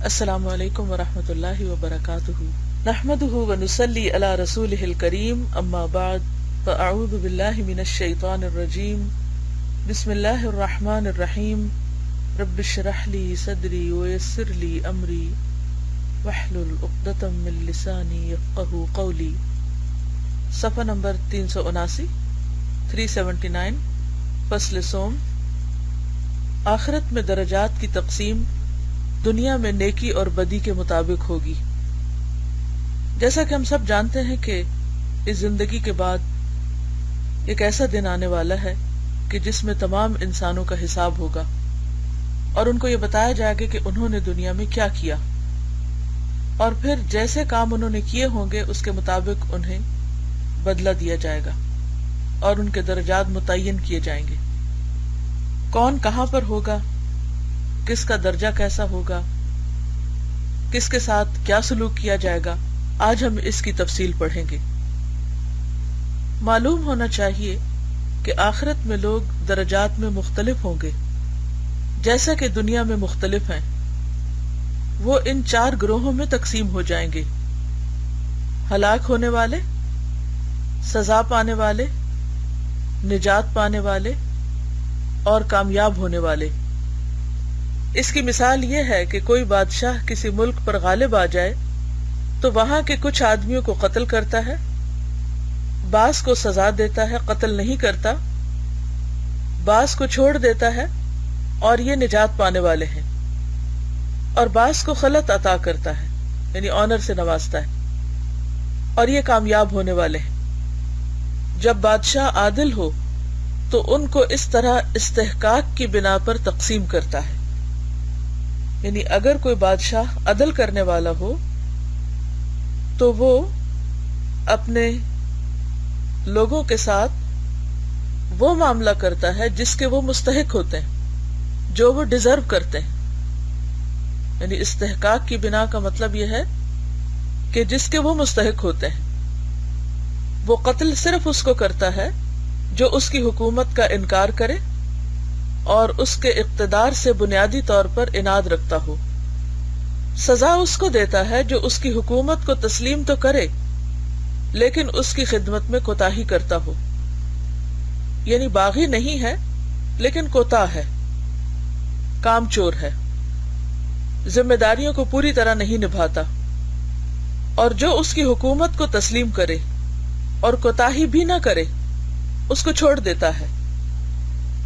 السلام علیکم ورحمۃ اللہ وبرکاتہ نحمده ونصلی علی رسولہ الکریم اما بعد فاعوذ باللہ من الشیطان الرجیم بسم اللہ الرحمن الرحیم رب اشرح لی صدری ویسر لی امری واحلل عقدۃ من لسانی یفقہوا قولی. صفحہ نمبر 379 فصل سوم. آخرت میں درجات کی تقسیم دنیا میں نیکی اور بدی کے مطابق ہوگی. جیسا کہ ہم سب جانتے ہیں کہ اس زندگی کے بعد ایک ایسا دن آنے والا ہے کہ جس میں تمام انسانوں کا حساب ہوگا اور ان کو یہ بتایا جائے گا کہ انہوں نے دنیا میں کیا کیا، اور پھر جیسے کام انہوں نے کیے ہوں گے اس کے مطابق انہیں بدلہ دیا جائے گا اور ان کے درجات متعین کیے جائیں گے. کون کہاں پر ہوگا، کس کا درجہ کیسا ہوگا، کس کے ساتھ کیا سلوک کیا جائے گا، آج ہم اس کی تفصیل پڑھیں گے. معلوم ہونا چاہیے کہ آخرت میں لوگ درجات میں مختلف ہوں گے. جیسا کہ دنیا میں مختلف ہیں، وہ ان 4 گروہوں میں تقسیم ہو جائیں گے: ہلاک ہونے والے، سزا پانے والے، نجات پانے والے اور کامیاب ہونے والے. اس کی مثال یہ ہے کہ کوئی بادشاہ کسی ملک پر غالب آ جائے تو وہاں کے کچھ آدمیوں کو قتل کرتا ہے، بعض کو سزا دیتا ہے، قتل نہیں کرتا، بعض کو چھوڑ دیتا ہے اور یہ نجات پانے والے ہیں، اور بعض کو خلعت عطا کرتا ہے یعنی آنر سے نوازتا ہے، اور یہ کامیاب ہونے والے ہیں. جب بادشاہ عادل ہو تو ان کو اس طرح استحقاق کی بنا پر تقسیم کرتا ہے. یعنی اگر کوئی بادشاہ عدل کرنے والا ہو تو وہ اپنے لوگوں کے ساتھ وہ معاملہ کرتا ہے جس کے وہ مستحق ہوتے ہیں، جو وہ ڈیزرو کرتے ہیں. یعنی استحقاق کی بنا کا مطلب یہ ہے کہ جس کے وہ مستحق ہوتے ہیں. وہ قتل صرف اس کو کرتا ہے جو اس کی حکومت کا انکار کرے اور اس کے اقتدار سے بنیادی طور پر عناد رکھتا ہو. سزا اس کو دیتا ہے جو اس کی حکومت کو تسلیم تو کرے لیکن اس کی خدمت میں کوتاہی کرتا ہو. یعنی باغی نہیں ہے لیکن کوتاہ ہے، کام چور ہے، ذمہ داریوں کو پوری طرح نہیں نبھاتا، اور جو اس کی حکومت کو تسلیم کرے اور کوتاہی بھی نہ کرے اس کو چھوڑ دیتا ہے.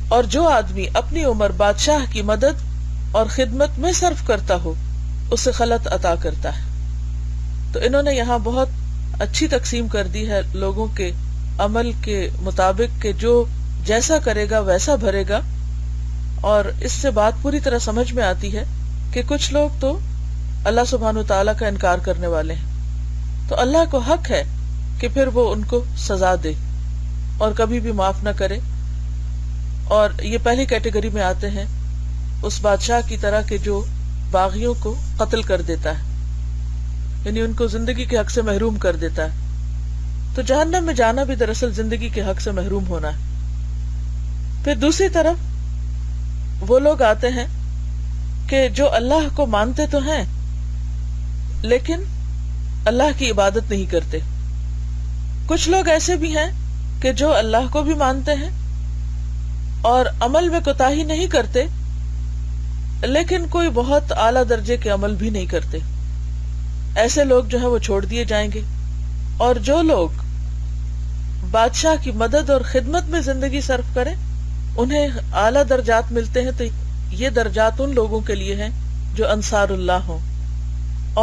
اور جو آدمی اپنی عمر بادشاہ کی مدد اور خدمت میں صرف کرتا ہو اسے خلعت عطا کرتا ہے. تو انہوں نے یہاں بہت اچھی تقسیم کر دی ہے لوگوں کے عمل کے مطابق کہ جو جیسا کرے گا ویسا بھرے گا. اور اس سے بات پوری طرح سمجھ میں آتی ہے کہ کچھ لوگ تو اللہ سبحانہ و تعالیٰ کا انکار کرنے والے ہیں، تو اللہ کو حق ہے کہ پھر وہ ان کو سزا دے اور کبھی بھی معاف نہ کرے. اور یہ پہلی کیٹیگری میں آتے ہیں اس بادشاہ کی طرح کہ جو باغیوں کو قتل کر دیتا ہے، یعنی ان کو زندگی کے حق سے محروم کر دیتا ہے. تو جہنم میں جانا بھی دراصل زندگی کے حق سے محروم ہونا ہے. پھر دوسری طرف وہ لوگ آتے ہیں کہ جو اللہ کو مانتے تو ہیں لیکن اللہ کی عبادت نہیں کرتے. کچھ لوگ ایسے بھی ہیں کہ جو اللہ کو بھی مانتے ہیں اور عمل میں کوتاہی نہیں کرتے لیکن کوئی بہت اعلیٰ درجے کے عمل بھی نہیں کرتے. ایسے لوگ جو ہیں وہ چھوڑ دیے جائیں گے. اور جو لوگ بادشاہ کی مدد اور خدمت میں زندگی صرف کریں انہیں اعلیٰ درجات ملتے ہیں. تو یہ درجات ان لوگوں کے لیے ہیں جو انصار اللہ ہوں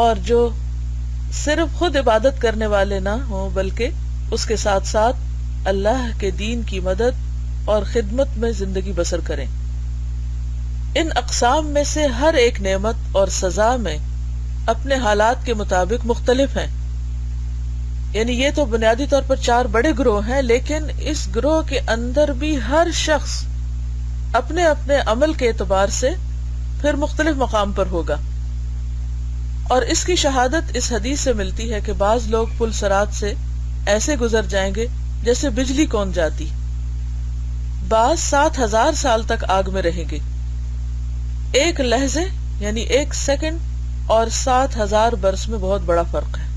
اور جو صرف خود عبادت کرنے والے نہ ہوں بلکہ اس کے ساتھ ساتھ اللہ کے دین کی مدد اور خدمت میں زندگی بسر کریں. ان اقسام میں سے ہر ایک نعمت اور سزا میں اپنے حالات کے مطابق مختلف ہیں. یعنی یہ تو بنیادی طور پر 4 بڑے گروہ ہیں، لیکن اس گروہ کے اندر بھی ہر شخص اپنے اپنے عمل کے اعتبار سے پھر مختلف مقام پر ہوگا. اور اس کی شہادت اس حدیث سے ملتی ہے کہ بعض لوگ پل صراط سے ایسے گزر جائیں گے جیسے بجلی کون جاتی، بعض 7,000 سال تک آگ میں رہیں گے. ایک لہجے یعنی ایک سیکنڈ اور 7,000 برس میں بہت بڑا فرق ہے.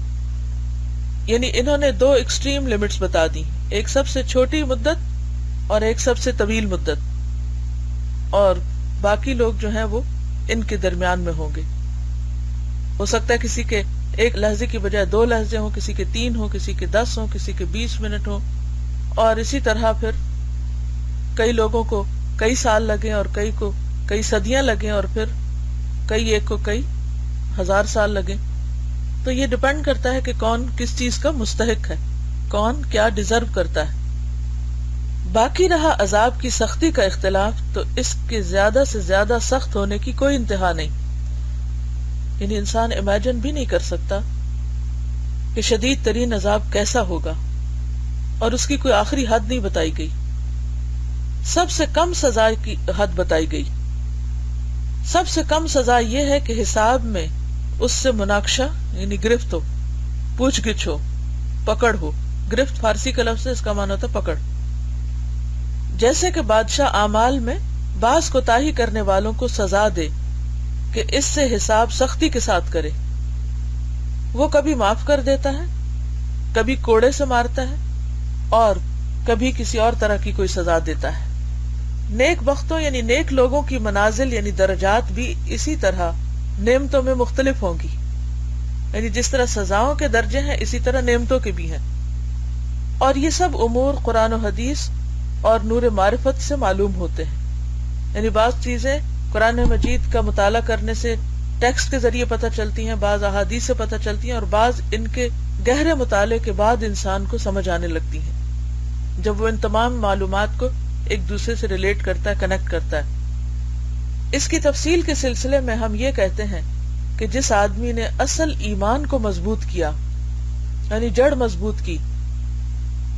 یعنی انہوں نے دو ایکسٹریم لمٹس بتا دی، ایک سب سے چھوٹی مدت اور ایک سب سے طویل مدت، اور باقی لوگ جو ہیں وہ ان کے درمیان میں ہوں گے. ہو سکتا ہے کسی کے ایک لہجے کی بجائے 2 لہجے ہوں، کسی کے 3 ہوں، کسی کے 10 ہوں، کسی کے 20 منٹ ہوں، اور اسی طرح پھر کئی لوگوں کو کئی سال لگیں اور کئی کو کئی صدیاں لگیں اور پھر ایک کو کئی ہزار سال لگیں. تو یہ ڈپینڈ کرتا ہے کہ کون کس چیز کا مستحق ہے، کون کیا ڈیزرو کرتا ہے. باقی رہا عذاب کی سختی کا اختلاف، تو اس کے زیادہ سے زیادہ سخت ہونے کی کوئی انتہا نہیں. یعنی انسان امیجن بھی نہیں کر سکتا کہ شدید ترین عذاب کیسا ہوگا، اور اس کی کوئی آخری حد نہیں بتائی گئی. سب سے کم سزا کی حد بتائی گئی. سب سے کم سزا یہ ہے کہ حساب میں اس سے مناقشہ یعنی گرفت ہو، پوچھ گچھ ہو، پکڑ ہو. گرفت فارسی کا لفظ ہے، اس کا معنی ہوتا ہے پکڑ. جیسے کہ بادشاہ اعمال میں بعض کوتاہی کرنے والوں کو سزا دے کہ اس سے حساب سختی کے ساتھ کرے. وہ کبھی معاف کر دیتا ہے، کبھی کوڑے سے مارتا ہے، اور کبھی کسی اور طرح کی کوئی سزا دیتا ہے. نیک بختوں یعنی نیک لوگوں کی منازل یعنی درجات بھی اسی طرح نعمتوں میں مختلف ہوں گی. یعنی جس طرح سزاؤں کے درجے ہیں اسی طرح نعمتوں کے بھی ہیں. اور یہ سب امور قرآن و حدیث اور نور معرفت سے معلوم ہوتے ہیں. یعنی بعض چیزیں قرآن مجید کا مطالعہ کرنے سے ٹیکسٹ کے ذریعے پتہ چلتی ہیں، بعض احادیث سے پتہ چلتی ہیں، اور بعض ان کے گہرے مطالعے کے بعد انسان کو سمجھ آنے لگتی ہیں جب وہ ان تمام معلومات کو ایک دوسرے سے ریلیٹ کرتا ہے، کنیکٹ کرتا ہے. اس کی تفصیل کے سلسلے میں ہم یہ کہتے ہیں کہ جس آدمی نے اصل ایمان کو مضبوط کیا یعنی جڑ مضبوط کی،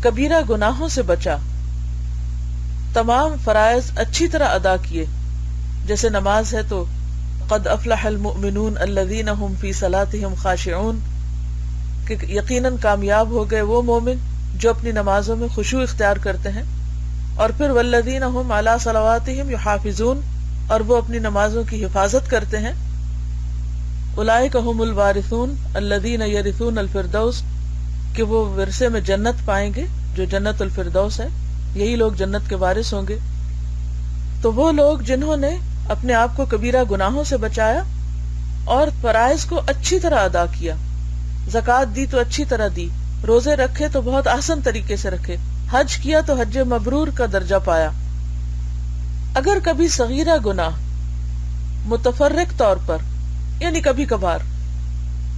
کبیرہ گناہوں سے بچا، تمام فرائض اچھی طرح ادا کیے، جیسے نماز ہے تو قد افلح المؤمنون الذین هم فی صلاتهم خاشعون، کہ یقیناً کامیاب ہو گئے وہ مومن جو اپنی نمازوں میں خشوع اختیار کرتے ہیں. اور پھر والذین هم علی صلواتهم یحافظون، اور وہ اپنی نمازوں کی حفاظت کرتے ہیں. اولئک هم الوارثون الذین یرثون الفردوس، کہ وہ ورثے میں جنت پائیں گے جو جنت الفردوس ہے، یہی لوگ جنت کے وارث ہوں گے. تو وہ لوگ جنہوں نے اپنے آپ کو کبیرہ گناہوں سے بچایا اور فرائض کو اچھی طرح ادا کیا، زکوٰۃ دی تو اچھی طرح دی، روزے رکھے تو بہت آسان طریقے سے رکھے، حج کیا تو حج مبرور کا درجہ پایا. اگر کبھی صغیرہ گناہ متفرق طور پر یعنی کبھی کبھار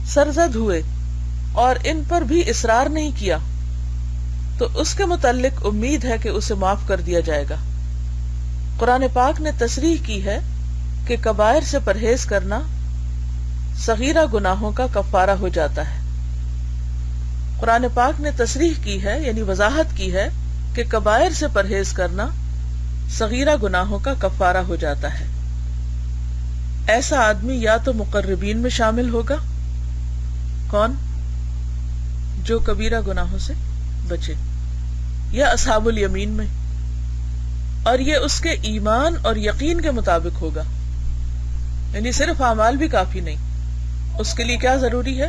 سرزد ہوئے اور ان پر بھی اصرار نہیں کیا تو اس کے متعلق امید ہے کہ اسے معاف کر دیا جائے گا. قرآن پاک نے تصریح کی ہے کہ کبائر سے پرہیز کرنا صغیرہ گناہوں کا کفارہ ہو جاتا ہے. قرآن پاک نے تصریح کی ہے یعنی وضاحت کی ہے کہ کبائر سے پرہیز کرنا صغیرہ گناہوں کا کفارہ ہو جاتا ہے. ایسا آدمی یا تو مقربین میں شامل ہوگا، کون؟ جو کبیرہ گناہوں سے بچے، یا اصحاب الیمین میں، اور یہ اس کے ایمان اور یقین کے مطابق ہوگا. یعنی صرف اعمال بھی کافی نہیں، اس کے لیے کیا ضروری ہے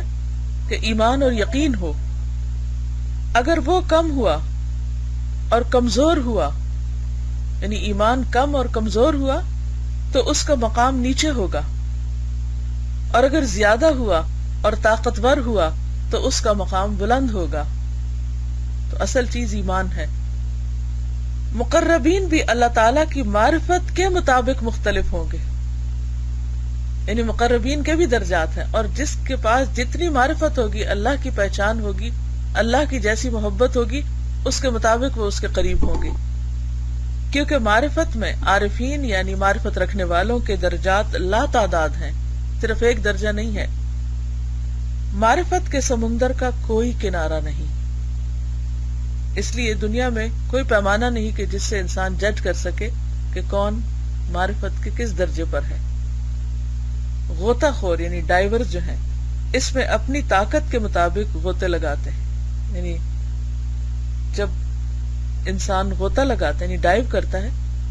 کہ ایمان اور یقین ہو. اگر وہ کم ہوا اور کمزور ہوا، یعنی ایمان کم اور کمزور ہوا تو اس کا مقام نیچے ہوگا، اور اگر زیادہ ہوا اور طاقتور ہوا تو اس کا مقام بلند ہوگا. تو اصل چیز ایمان ہے. مقربین بھی اللہ تعالیٰ کی معرفت کے مطابق مختلف ہوں گے. یعنی مقربین کے بھی درجات ہیں، اور جس کے پاس جتنی معرفت ہوگی، اللہ کی پہچان ہوگی، اللہ کی جیسی محبت ہوگی، اس کے مطابق وہ اس کے قریب ہوں گے. کیونکہ معرفت میں عارفین یعنی معرفت رکھنے والوں کے درجات لا تعداد ہیں، صرف ایک درجہ نہیں ہے. معرفت کے سمندر کا کوئی کنارہ نہیں، اس لیے دنیا میں کوئی پیمانہ نہیں کہ جس سے انسان جج کر سکے کہ کون معرفت کے کس درجے پر ہے. غوطہ خور یعنی ڈائیورز جو ہیں اس میں اپنی طاقت کے مطابق غوطے لگاتے ہیں. یعنی جب انسان غوطہ لگاتا ہے یعنی ڈائیو کرتا ہے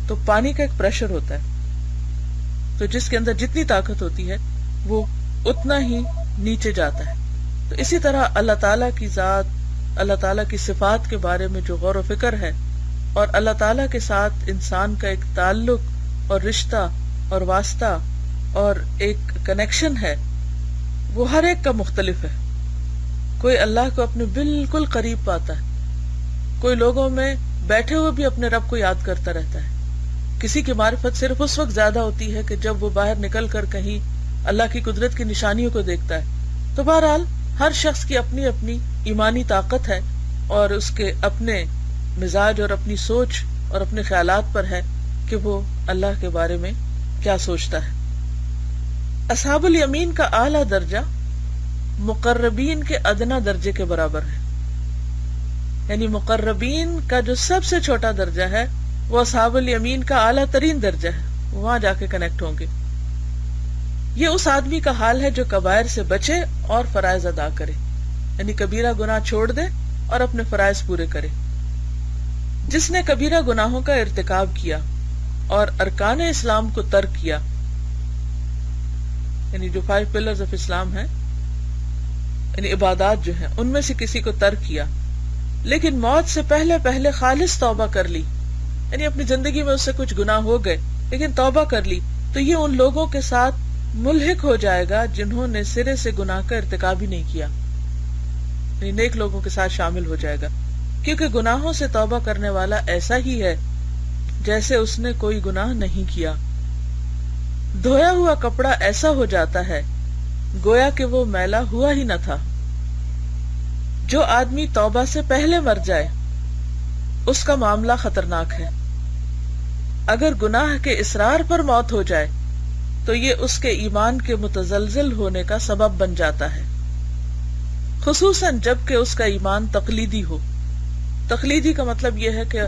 تو پانی کا ایک پریشر ہوتا ہے، تو جس کے اندر جتنی طاقت ہوتی ہے وہ اتنا ہی نیچے جاتا ہے. تو اسی طرح اللہ تعالیٰ کی ذات، اللہ تعالیٰ کی صفات کے بارے میں جو غور و فکر ہے اور اللہ تعالیٰ کے ساتھ انسان کا ایک تعلق اور رشتہ اور واسطہ اور ایک کنیکشن ہے، وہ ہر ایک کا مختلف ہے. کوئی اللہ کو اپنے بالکل قریب پاتا ہے، کوئی لوگوں میں بیٹھے ہوئے بھی اپنے رب کو یاد کرتا رہتا ہے. کسی کی معرفت صرف اس وقت زیادہ ہوتی ہے کہ جب وہ باہر نکل کر کہیں اللہ کی قدرت کی نشانیوں کو دیکھتا ہے. تو بہرحال ہر شخص کی اپنی اپنی ایمانی طاقت ہے اور اس کے اپنے مزاج اور اپنی سوچ اور اپنے خیالات پر ہے کہ وہ اللہ کے بارے میں کیا سوچتا ہے. اصحاب الیمین کا اعلیٰ درجہ مقربین کے ادنا درجے کے برابر ہے. یعنی مقربین کا جو سب سے چھوٹا درجہ ہے وہ اصحاب الیمین کا اعلیٰ ترین درجہ ہے، وہاں جا کے کنیکٹ ہوں گے. یہ اس آدمی کا حال ہے جو کبائر سے بچے اور فرائض ادا کرے، یعنی کبیرہ گناہ چھوڑ دے اور اپنے فرائض پورے کرے. جس نے کبیرہ گناہوں کا ارتکاب کیا اور ارکان اسلام کو ترک کیا، یعنی جو 5 پلرز آف اسلام ہیں، یعنی عبادات جو ہیں، ان میں سے کسی کو ترک کیا لیکن موت سے پہلے پہلے خالص توبہ کر لی، یعنی اپنی زندگی میں اس سے کچھ گناہ ہو گئے لیکن توبہ کر لی، تو یہ ان لوگوں کے ساتھ ملحق ہو جائے گا جنہوں نے سرے سے گناہ کا ارتکاب ہی نہیں کیا، یعنی نیک لوگوں کے ساتھ شامل ہو جائے گا. کیونکہ گناہوں سے توبہ کرنے والا ایسا ہی ہے جیسے اس نے کوئی گناہ نہیں کیا. دھویا ہوا کپڑا ایسا ہو جاتا ہے گویا کہ وہ میلا ہوا ہی نہ تھا. جو آدمی توبہ سے پہلے مر جائے اس کا معاملہ خطرناک ہے. اگر گناہ کے اصرار پر موت ہو جائے تو یہ اس کے ایمان کے متزلزل ہونے کا سبب بن جاتا ہے، خصوصاً جب کہ اس کا ایمان تقلیدی ہو. تقلیدی کا مطلب یہ ہے کہ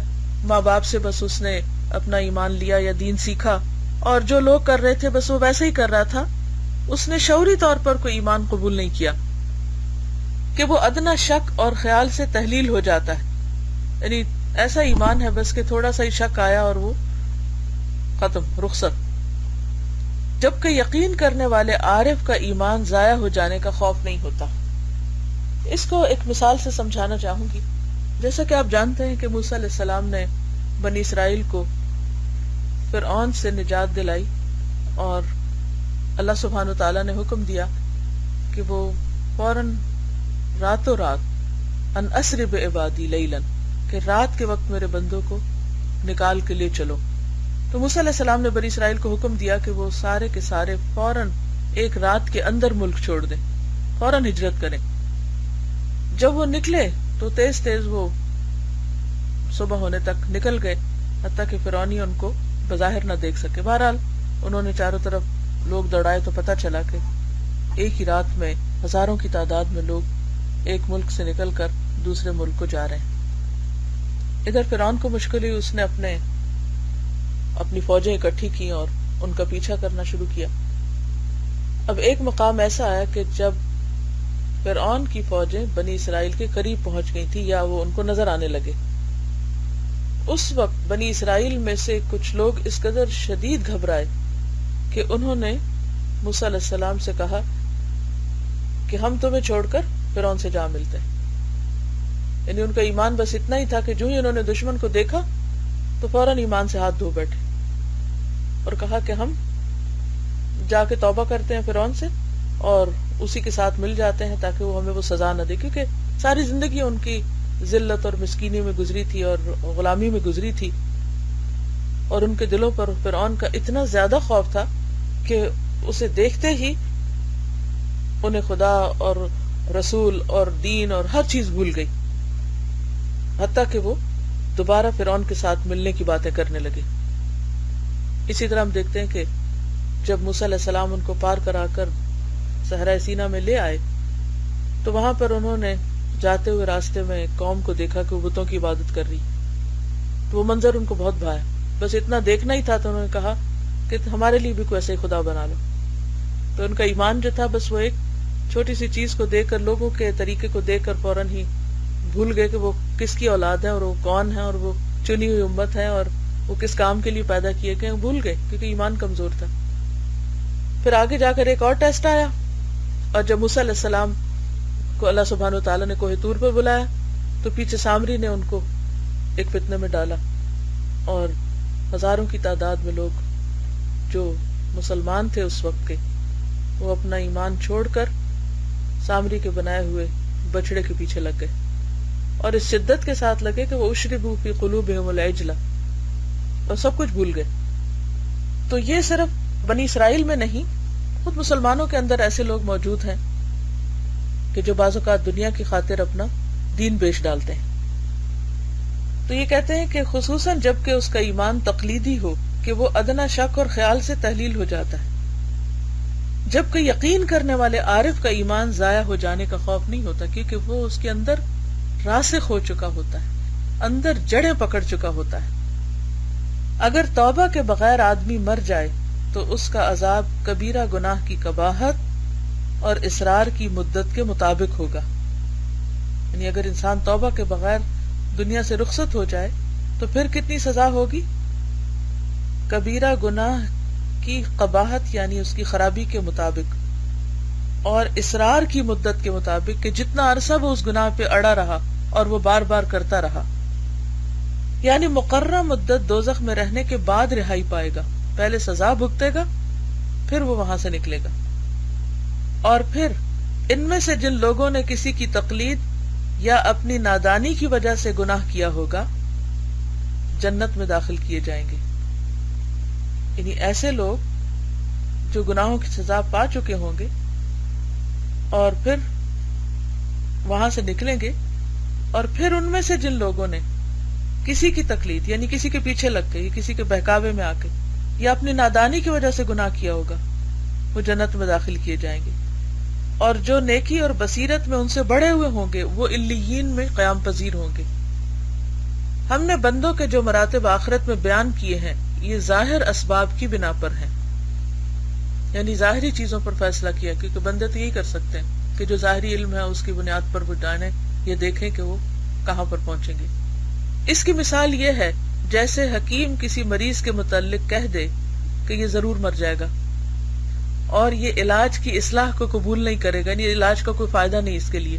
ماں باپ سے بس اس نے اپنا ایمان لیا یا دین سیکھا اور جو لوگ کر رہے تھے بس وہ ویسے ہی کر رہا تھا، اس نے شعوری طور پر کوئی ایمان قبول نہیں کیا. کہ وہ ادنا شک اور خیال سے تحلیل ہو جاتا ہے، یعنی ایسا ایمان ہے بس کہ تھوڑا سا ہی شک آیا اور وہ ختم، رخصت. جبکہ یقین کرنے والے عارف کا ایمان ضائع ہو جانے کا خوف نہیں ہوتا. اس کو ایک مثال سے سمجھانا چاہوں گی. جیسا کہ آپ جانتے ہیں کہ موسیٰ علیہ السلام نے بنی اسرائیل کو فرعون سے نجات دلائی اور اللہ سبحانہ وتعالیٰ نے حکم دیا کہ وہ فوراً راتوں رات ان اسر بعبادی لیلاً، کہ رات کے وقت میرے بندوں کو نکال کے لے چلو. تو موسیٰ علیہ السلام نے بنی اسرائیل کو حکم دیا کہ وہ سارے کے سارے فوراً ایک رات کے اندر ملک چھوڑ دیں، فوراً ہجرت کریں. جب وہ نکلے تو تیز تیز وہ صبح ہونے تک نکل گئے حتیٰ کہ فرعونی ان کو بظاہر نہ دیکھ سکے. بہرحال انہوں نے چاروں طرف لوگ دوڑائے تو پتہ چلا کہ ایک ہی رات میں ہزاروں کی تعداد میں لوگ ایک ملک سے نکل کر دوسرے ملک کو جا رہے ہیں. ادھر فرعون کو مشکل ہوئی، اس نے اپنی فوجیں اکٹھی کی اور ان کا پیچھا کرنا شروع کیا. اب ایک مقام ایسا آیا کہ جب فرعون کی فوجیں بنی اسرائیل کے قریب پہنچ گئی تھی یا وہ ان کو نظر آنے لگے، اس وقت بنی اسرائیل میں سے کچھ لوگ اس قدر شدید گھبرائے کہ انہوں نے موسیٰ علیہ السلام سے کہا کہ ہم تمہیں چھوڑ کر فرعون سے جا ملتے ہیں. یعنی ان کا ایمان بس اتنا ہی تھا کہ جو ہی انہوں نے دشمن کو دیکھا تو فوراً ایمان سے ہاتھ دھو بیٹھے اور کہا کہ ہم جا کے توبہ کرتے ہیں فرعون سے اور اسی کے ساتھ مل جاتے ہیں تاکہ وہ ہمیں وہ سزا نہ دے، کیونکہ ساری زندگی ان کی ذلت اور مسکینی میں گزری تھی اور غلامی میں گزری تھی، اور ان کے دلوں پر فرعون کا اتنا زیادہ خوف تھا کہ اسے دیکھتے ہی انہیں خدا اور رسول اور دین اور ہر چیز بھول گئی، حتیٰ کہ وہ دوبارہ فرعون کے ساتھ ملنے کی باتیں کرنے لگے. اسی طرح ہم دیکھتے ہیں کہ جب موسیٰ علیہ السلام ان کو پار کرا کر صحرائے سینا میں لے آئے تو وہاں پر انہوں نے جاتے ہوئے راستے میں قوم کو دیکھا کہ وہ بتوں کی عبادت کر رہی، تو وہ منظر ان کو بہت بھایا. بس اتنا دیکھنا ہی تھا تو انہوں نے کہا کہ ہمارے لیے بھی کوئی ایسا ہی خدا بنا لو. تو ان کا ایمان جو تھا بس وہ ایک چھوٹی سی چیز کو دیکھ کر، لوگوں کے طریقے کو دیکھ کر فوراً ہی بھول گئے کہ وہ کس کی اولاد ہے اور وہ کون ہے اور وہ چنی ہوئی امت ہے اور وہ کس کام کے لیے پیدا کیے گئے، بھول گئے کیونکہ ایمان کمزور تھا. پھر آگے جا کر ایک اور ٹیسٹ آیا اور جب موسیٰ علیہ السلام کو اللہ سبحانہ و تعالیٰ نے کوہ طور پہ بلایا تو پیچھے سامری نے ان کو ایک فتنے میں ڈالا، اور ہزاروں کی تعداد میں لوگ جو مسلمان تھے اس وقت کے، وہ اپنا ایمان چھوڑ کر سامری کے بنائے ہوئے بچڑے کے پیچھے لگ گئے، اور اس شدت کے ساتھ لگے کہ وہ اشربوا فی قلوبہم العجل، اور سب کچھ بھول گئے۔ تو یہ صرف بنی اسرائیل میں نہیں، خود مسلمانوں کے اندر ایسے لوگ موجود ہیں کہ جو بعض اوقات دنیا کی خاطر اپنا دین بیچ ڈالتے ہیں۔ تو یہ کہتے ہیں کہ خصوصاً جب کہ اس کا ایمان تقلیدی ہو کہ وہ ادنا شک اور خیال سے تحلیل ہو جاتا ہے، جبکہ یقین کرنے والے عارف کا ایمان ضائع ہو جانے کا خوف نہیں ہوتا، کیونکہ وہ اس کے اندر راسخ ہو چکا ہوتا ہے، اندر جڑیں پکڑ چکا ہوتا ہے۔ اگر توبہ کے بغیر آدمی مر جائے تو اس کا عذاب کبیرہ گناہ کی قباحت اور اصرار کی مدت کے مطابق ہوگا۔ یعنی اگر انسان توبہ کے بغیر دنیا سے رخصت ہو جائے تو پھر کتنی سزا ہوگی؟ کبیرہ گناہ کی قباحت یعنی اس کی خرابی کے مطابق، اور اصرار کی مدت کے مطابق کہ جتنا عرصہ وہ اس گناہ پہ اڑا رہا اور وہ بار بار کرتا رہا، یعنی مقررہ مدت دوزخ میں رہنے کے بعد رہائی پائے گا۔ پہلے سزا بھگتے گا، پھر وہ وہاں سے نکلے گا۔ اور پھر ان میں سے جن لوگوں نے کسی کی تقلید یا اپنی نادانی کی وجہ سے گناہ کیا ہوگا، جنت میں داخل کیے جائیں گے۔ یعنی ایسے لوگ جو گناہوں کی سزا پا چکے ہوں گے اور پھر وہاں سے نکلیں گے، اور پھر ان میں سے جن لوگوں نے کسی کی تقلید یعنی کسی کے پیچھے لگ کے یا کسی کے بہکاوے میں آ کے یا اپنی نادانی کی وجہ سے گناہ کیا ہوگا، وہ جنت میں داخل کیے جائیں گے۔ اور جو نیکی اور بصیرت میں ان سے بڑھے ہوئے ہوں گے وہ علیین میں قیام پذیر ہوں گے۔ ہم نے بندوں کے جو مراتب آخرت میں بیان کیے ہیں یہ ظاہر اسباب کی بنا پر ہیں، یعنی ظاہری چیزوں پر فیصلہ کیا، کیونکہ بندے تو یہی کر سکتے ہیں کہ جو ظاہری علم ہے اس کی بنیاد پر وہ جانیں، یہ دیکھیں کہ وہ کہاں پر پہنچیں گے۔ اس کی مثال یہ ہے جیسے حکیم کسی مریض کے متعلق کہہ دے کہ یہ ضرور مر جائے گا اور یہ علاج کی اصلاح کو قبول نہیں کرے گا، یعنی علاج کا کوئی فائدہ نہیں اس کے لیے،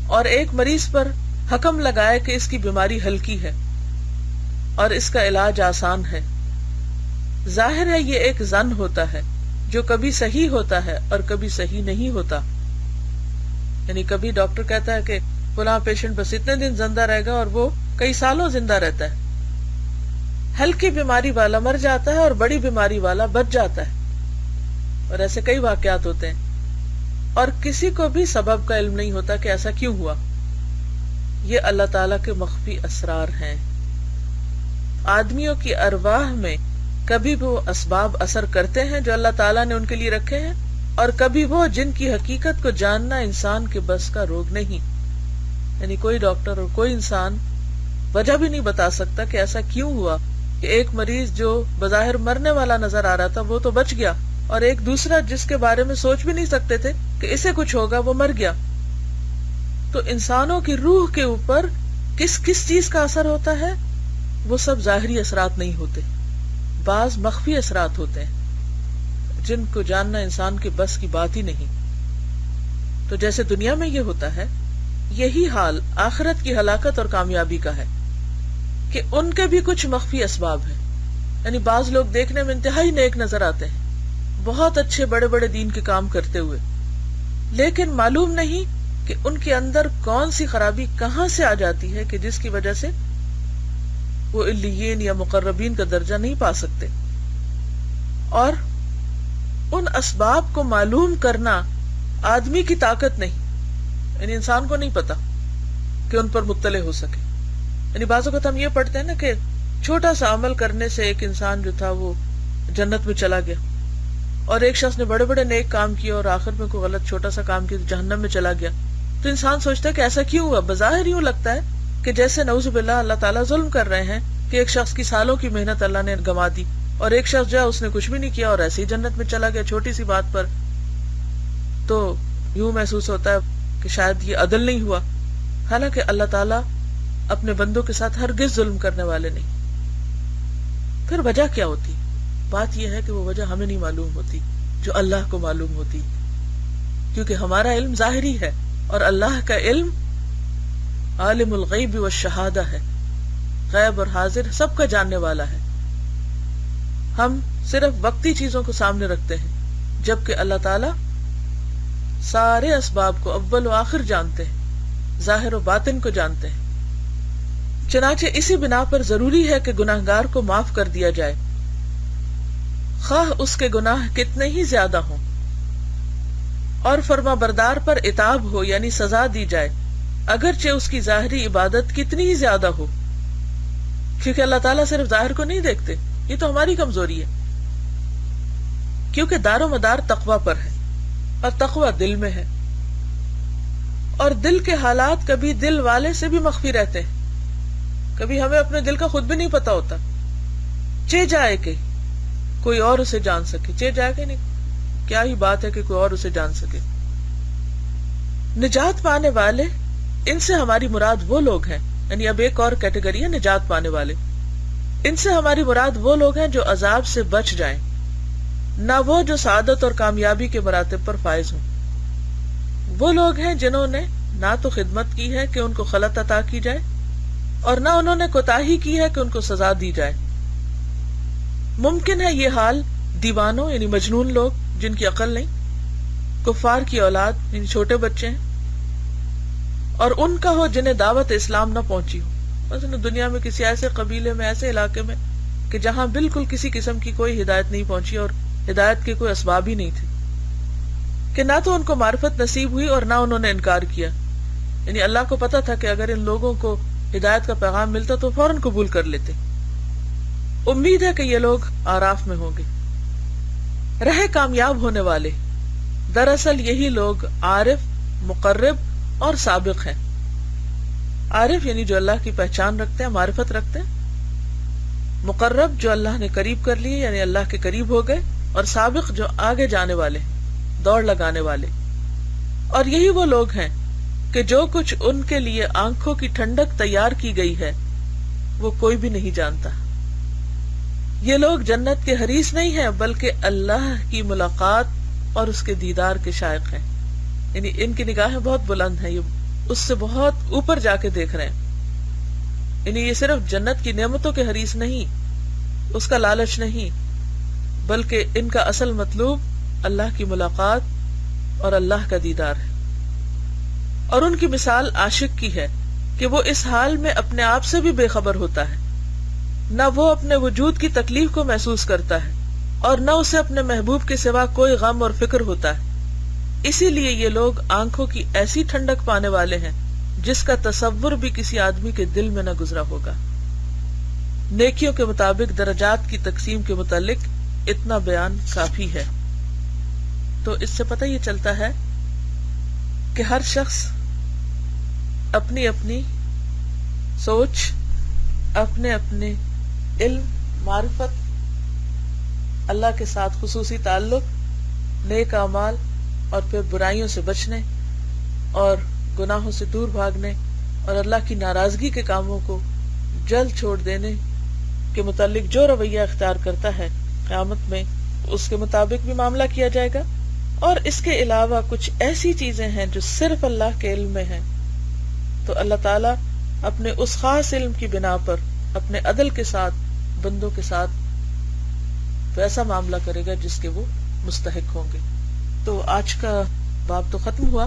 اور ایک مریض پر حکم لگائے کہ اس کی بیماری ہلکی ہے اور اس کا علاج آسان ہے۔ ظاہر ہے یہ ایک ظن ہوتا ہے جو کبھی صحیح ہوتا ہے اور کبھی صحیح نہیں ہوتا، یعنی کبھی ڈاکٹر کہتا ہے کہ فلاں پیشنٹ بس اتنے دن زندہ رہے گا اور وہ کئی سالوں زندہ رہتا ہے، ہلکی بیماری والا مر جاتا ہے اور بڑی بیماری والا بچ جاتا ہے، اور ایسے کئی واقعات ہوتے ہیں، اور کسی کو بھی سبب کا علم نہیں ہوتا کہ ایسا کیوں ہوا۔ یہ اللہ تعالیٰ کے مخفی اسرار ہیں۔ آدمیوں کی ارواح میں کبھی وہ اسباب اثر کرتے ہیں جو اللہ تعالیٰ نے ان کے لیے رکھے ہیں، اور کبھی وہ جن کی حقیقت کو جاننا انسان کے بس کا روگ نہیں۔ یعنی کوئی ڈاکٹر اور کوئی انسان وجہ بھی نہیں بتا سکتا کہ ایسا کیوں ہوا کہ ایک مریض جو بظاہر مرنے والا نظر آ رہا تھا وہ تو بچ گیا، اور ایک دوسرا جس کے بارے میں سوچ بھی نہیں سکتے تھے کہ اسے کچھ ہوگا وہ مر گیا۔ تو انسانوں کی روح کے اوپر کس کس چیز کا اثر ہوتا ہے؟ وہ سب ظاہری اثرات نہیں ہوتے، بعض مخفی اثرات ہوتے ہیں جن کو جاننا انسان کے بس کی بات ہی نہیں۔ تو جیسے دنیا میں یہ ہوتا ہے، یہی حال آخرت کی ہلاکت اور کامیابی کا ہے کہ ان کے بھی کچھ مخفی اسباب ہیں۔ یعنی بعض لوگ دیکھنے میں انتہائی نیک نظر آتے ہیں، بہت اچھے بڑے بڑے دین کے کام کرتے ہوئے، لیکن معلوم نہیں کہ ان کے اندر کون سی خرابی کہاں سے آ جاتی ہے کہ جس کی وجہ سے وہ علیین یا مقربین کا درجہ نہیں پا سکتے۔ اور ان اسباب کو معلوم کرنا آدمی کی طاقت نہیں، یعنی انسان کو نہیں پتا کہ ان پر مطلع ہو سکے۔ یعنی بعض اوقات ہم یہ پڑھتے ہیں نا کہ چھوٹا سا عمل کرنے سے ایک انسان جو تھا وہ جنت میں چلا گیا، اور ایک شخص نے بڑے بڑے نیک کام کیے اور آخر میں کوئی غلط چھوٹا سا کام کیا تو جہنم میں چلا گیا۔ تو انسان سوچتا ہے کہ ایسا کیوں ہوا؟ بظاہر یوں لگتا ہے کہ جیسے نعوذ باللہ اللہ تعالیٰ ظلم کر رہے ہیں کہ ایک شخص کی سالوں کی محنت اللہ نے گنوا دی، اور ایک شخص جو ہے اس نے کچھ بھی نہیں کیا اور ایسے ہی جنت میں چلا گیا چھوٹی سی بات پر۔ تو یوں محسوس ہوتا ہے کہ شاید یہ عدل نہیں ہوا، حالانکہ اللہ تعالیٰ اپنے بندوں کے ساتھ ہرگز ظلم کرنے والے نہیں۔ پھر وجہ کیا ہوتی؟ بات یہ ہے کہ وہ وجہ ہمیں نہیں معلوم ہوتی جو اللہ کو معلوم ہوتی۔ کیونکہ ہمارا علم ظاہری ہے اور اللہ کا علم عالم الغیب والشہادہ ہے، غیب اور حاضر سب کا جاننے والا ہے. ہم صرف وقتی چیزوں کو سامنے رکھتے ہیں، جبکہ اللہ تعالی سارے اسباب کو اول و آخر جانتے ہیں، ظاہر و باطن کو جانتے ہیں. چنانچہ اسی بنا پر ضروری ہے کہ گناہگار کو معاف کر دیا جائے، خواہ اس کے گناہ کتنے ہی زیادہ ہوں، اور فرما بردار پر عتاب ہو یعنی سزا دی جائے اگرچہ اس کی ظاہری عبادت کتنی ہی زیادہ ہو، کیونکہ اللہ تعالیٰ صرف ظاہر کو نہیں دیکھتے. یہ تو ہماری کمزوری ہے، کیونکہ دار و مدار تقوی پر ہے اور تقوی دل میں ہے، اور دل کے حالات کبھی دل والے سے بھی مخفی رہتے ہیں. کبھی ہمیں اپنے دل کا خود بھی نہیں پتا ہوتا، چہ جائے کہ کوئی اور اسے جان سکے، چہ جائے کہ نہیں، کیا ہی بات ہے کہ کوئی اور اسے جان سکے. نجات پانے والے، ان سے ہماری مراد وہ لوگ ہیں، یعنی اب ایک اور کیٹیگری ہے نجات پانے والے. ان سے ہماری مراد وہ لوگ ہیں جو عذاب سے بچ جائیں، نہ وہ جو سعادت اور کامیابی کے مراتب پر فائز ہوں. وہ لوگ ہیں جنہوں نے نہ تو خدمت کی ہے کہ ان کو خلعت عطا کی جائے، اور نہ انہوں نے کوتاہی کی ہے کہ ان کو سزا دی جائے. ممکن ہے یہ حال دیوانوں یعنی مجنون لوگ جن کی عقل نہیں، کفار کی اولاد یعنی چھوٹے بچے ہیں، اور ان کا ہو جنہیں دعوت اسلام نہ پہنچی ہو. مثلا دنیا میں کسی ایسے قبیلے میں، ایسے علاقے میں کہ جہاں بالکل کسی قسم کی کوئی ہدایت نہیں پہنچی اور ہدایت کے کوئی اسباب ہی نہیں تھے، کہ نہ تو ان کو معرفت نصیب ہوئی اور نہ انہوں نے انکار کیا. یعنی اللہ کو پتا تھا کہ اگر ان لوگوں کو ہدایت کا پیغام ملتا تو فوراً قبول کر لیتے. امید ہے کہ یہ لوگ آراف میں ہوں گے. رہے کامیاب ہونے والے، دراصل یہی لوگ عارف، مقرب اور سابق ہیں. عارف یعنی جو اللہ کی پہچان رکھتے ہیں، معرفت رکھتے ہیں. مقرب جو اللہ نے قریب کر لیے یعنی اللہ کے قریب ہو گئے، اور سابق جو آگے جانے والے، دوڑ لگانے والے. اور یہی وہ لوگ ہیں کہ جو کچھ ان کے لیے آنکھوں کی ٹھنڈک تیار کی گئی ہے وہ کوئی بھی نہیں جانتا. یہ لوگ جنت کے حریص نہیں ہیں بلکہ اللہ کی ملاقات اور اس کے دیدار کے شائق ہیں. یعنی ان کی نگاہیں بہت بلند ہیں، یہ اس سے بہت اوپر جا کے دیکھ رہے ہیں. یعنی یہ صرف جنت کی نعمتوں کے حریص نہیں، اس کا لالچ نہیں، بلکہ ان کا اصل مطلوب اللہ کی ملاقات اور اللہ کا دیدار ہے. اور ان کی مثال عاشق کی ہے کہ وہ اس حال میں اپنے آپ سے بھی بے خبر ہوتا ہے، نہ وہ اپنے وجود کی تکلیف کو محسوس کرتا ہے اور نہ اسے اپنے محبوب کے سوا کوئی غم اور فکر ہوتا ہے. اسی لیے یہ لوگ آنکھوں کی ایسی ٹھنڈک پانے والے ہیں جس کا تصور بھی کسی آدمی کے دل میں نہ گزرا ہوگا. نیکیوں کے مطابق درجات کی تقسیم کے متعلق اتنا بیان کافی ہے. تو اس سے پتہ یہ چلتا ہے کہ ہر شخص اپنی اپنی سوچ، اپنے اپنے علم، معرفت، اللہ کے ساتھ خصوصی تعلق، نیک اعمال اور پھر برائیوں سے بچنے اور گناہوں سے دور بھاگنے اور اللہ کی ناراضگی کے کاموں کو جلد چھوڑ دینے کے متعلق جو رویہ اختیار کرتا ہے، قیامت میں اس کے مطابق بھی معاملہ کیا جائے گا. اور اس کے علاوہ کچھ ایسی چیزیں ہیں جو صرف اللہ کے علم میں ہیں، تو اللہ تعالیٰ اپنے اس خاص علم کی بنا پر اپنے عدل کے ساتھ بندوں کے ساتھ ویسا معاملہ کرے گا جس کے وہ مستحق ہوں گے. تو آج کا باب تو ختم ہوا.